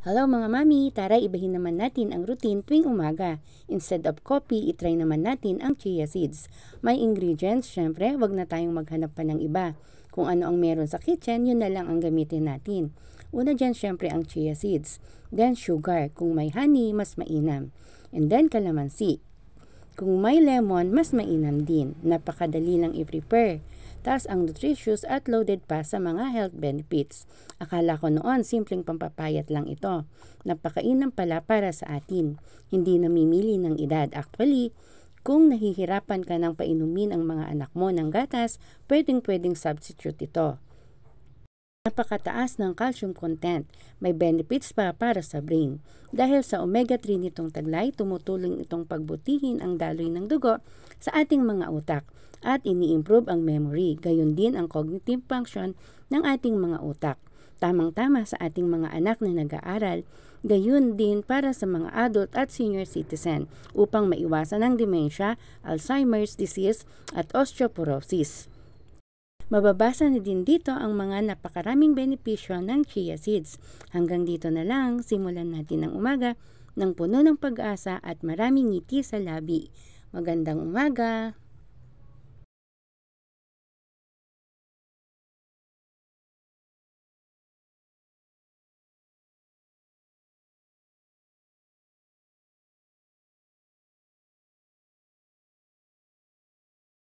Hello mga mami, tara ibahin naman natin ang routine tuwing umaga. Instead of coffee, itry naman natin ang chia seeds. May ingredients, syempre, wag na tayong maghanap pa ng iba. Kung ano ang meron sa kitchen, yun na lang ang gamitin natin. Una dyan, syempre, ang chia seeds. Then sugar, kung may honey, mas mainam. And then kalamansi. Kung may lemon, mas mainam din. Napakadali lang i-prepare. Taas ang nutritious at loaded pa sa mga health benefits. Akala ko noon simpleng pampapayat lang ito. Napakainam pala para sa atin. Hindi namimili ng edad. Actually, kung nahihirapan ka ng painumin ang mga anak mo ng gatas, pwedeng substitute ito. Napakataas ng calcium content. May benefits pa para sa brain. Dahil sa omega-3 nitong taglay, tumutulong itong pagbutihin ang daloy ng dugo sa ating mga utak at ini-improve ang memory. Gayon din ang cognitive function ng ating mga utak. Tamang-tama sa ating mga anak na nag-aaral, gayon din para sa mga adult at senior citizen upang maiwasan ang dementia, Alzheimer's disease at osteoporosis. Mababasa na din dito ang mga napakaraming benepisyo ng chia seeds. Hanggang dito na lang, simulan natin ang umaga ng puno ng pag-asa at maraming ngiti sa labi. Magandang umaga!